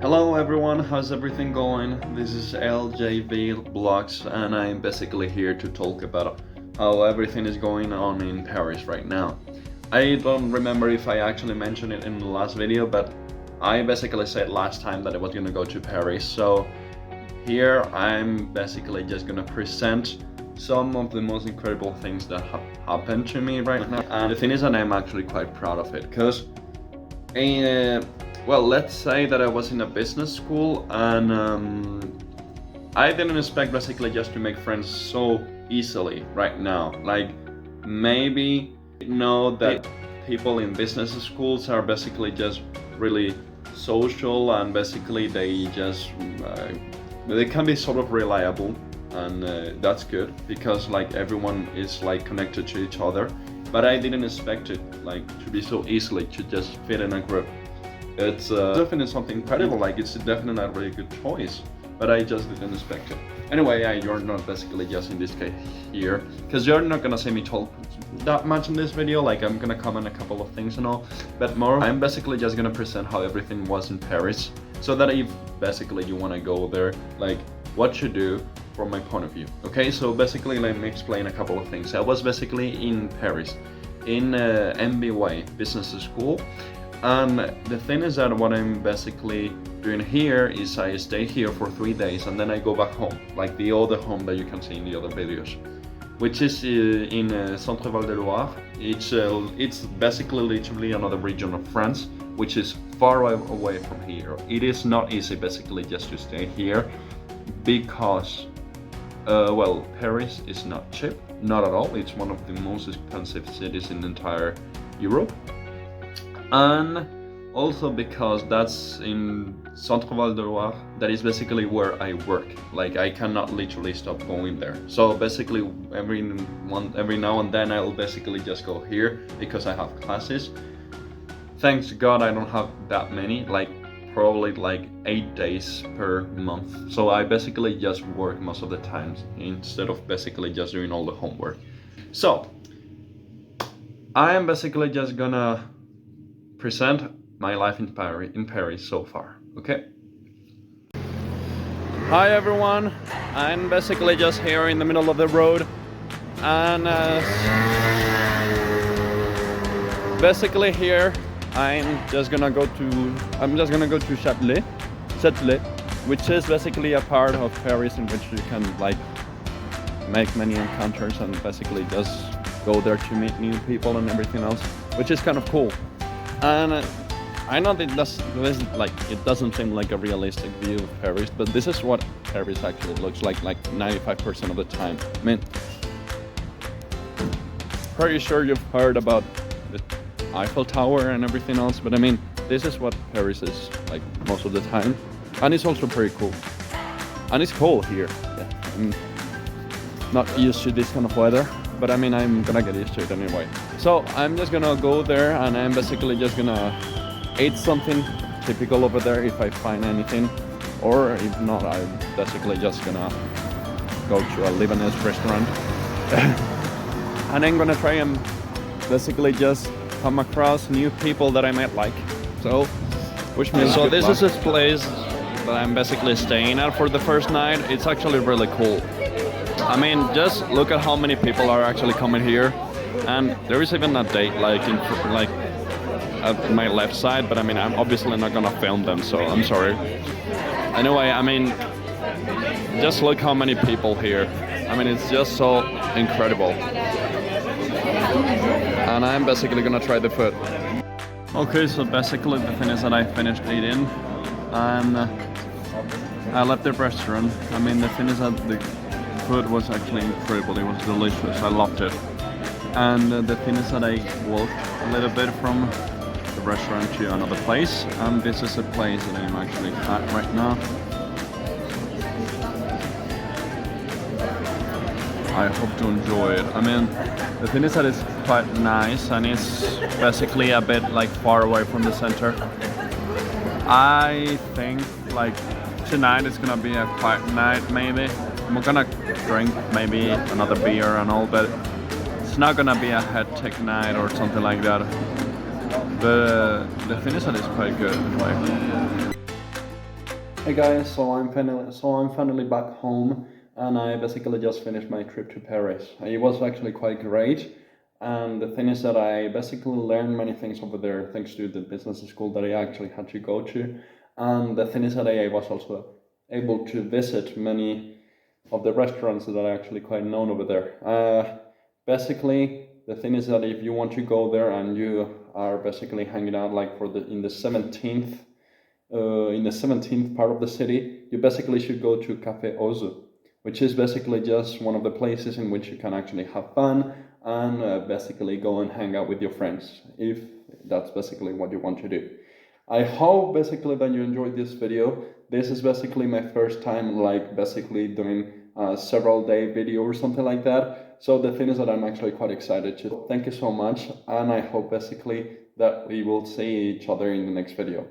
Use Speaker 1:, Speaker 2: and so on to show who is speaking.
Speaker 1: Hello everyone, how's everything going? This is LJV Blogs and I'm basically here to talk about how everything is going on in Paris right now. I don't remember if I actually mentioned it in the last video, but I basically said last time that I was gonna go to Paris. So here I'm basically just gonna present some of the most incredible things that happened to me right now. And the thing is that I'm actually quite proud of it, because well, let's say that I was in a business school and I didn't expect basically just to make friends so easily right now. Like, maybe know that people in business schools are basically just really social and basically they can be sort of reliable, and that's good because like everyone is like connected to each other. But I didn't expect it like to be so easily to just fit in a group. It's definitely something incredible, like it's definitely a really good choice, but I just didn't expect it. Anyway, you're not basically just in this case here, because you're not gonna see me talk that much in this video. Like, I'm gonna comment a couple of things and all, but more I'm basically just gonna present how everything was in Paris, so that if basically you wanna go there, like what you do from my point of view. Okay, so basically let me explain a couple of things. I was basically in Paris, in MBA Business School. And the thing is that what I'm basically doing here is I stay here for 3 days and then I go back home, like the other home that you can see in the other videos, which is in Centre Val de Loire. It's basically literally another region of France, which is far away from here. It is not easy basically just to stay here because, well, Paris is not cheap, not at all. It's one of the most expensive cities in the entire Europe. And also because that's in Centre Val de Loire, that is basically where I work. Like, I cannot literally stop going there. So basically every now and then I'll basically just go here because I have classes. Thanks to God I don't have that many, like probably like 8 days per month. So I basically just work most of the times instead of basically just doing all the homework. So I am basically just gonna present my life in Paris so far, okay? Hi everyone, I'm basically just here in the middle of the road, and basically here I'm just gonna go to Châtelet, which is basically a part of Paris in which you can like make many encounters and basically just go there to meet new people and everything else, which is kind of cool. And I know that it doesn't seem like a realistic view of Paris, but this is what Paris actually looks like 95% of the time. I mean, pretty sure you've heard about the Eiffel Tower and everything else, but I mean, this is what Paris is like most of the time. And it's also pretty cool. And it's cold here. Yeah. I'm not used to this kind of weather, but I mean, I'm gonna get used to it anyway. So I'm just gonna go there and I'm basically just gonna eat something typical over there if I find anything, or if not, I'm basically just gonna go to a Lebanese restaurant and I'm gonna try and basically just come across new people that I might like. So wish me luck. So this is this place that I'm basically staying at for the first night. It's actually really cool. I mean, just look at how many people are actually coming here, and there is even a date like at my left side, but I mean, I'm obviously not gonna film them, so I'm sorry. Anyway, I mean, just look how many people here. I mean, it's just so incredible. And I'm basically gonna try the food. Okay, so basically the thing is that I finished eating and I left the restaurant. I mean, the thing is that the food was actually incredible. It was delicious. I loved it. And the thing is that I walked a little bit from the restaurant to another place, and this is a place that I'm actually at right now. I hope to enjoy it. I mean, the thing is that it's quite nice and it's basically a bit like far away from the center. I think like tonight it's gonna be a quiet night maybe. I'm gonna drink maybe another beer and all, but it's not gonna be a hectic night or something like that. The finish is quite good anyway. Hey guys, so I'm finally back home, and I basically just finished my trip to Paris. It was actually quite great, and the thing is that I basically learned many things over there thanks to the business school that I actually had to go to, and the thing is that I was also able to visit many of the restaurants that are actually quite known over there. Basically, the thing is that if you want to go there and you are basically hanging out like for the in the 17th part of the city, you basically should go to Cafe Ozu, which is basically just one of the places in which you can actually have fun and basically go and hang out with your friends, if that's basically what you want to do. I hope basically that you enjoyed this video. This is basically my first time like basically doing a several day video or something like that. So the thing is that I'm actually quite excited to. Thank you so much, and I hope basically that we will see each other in the next video.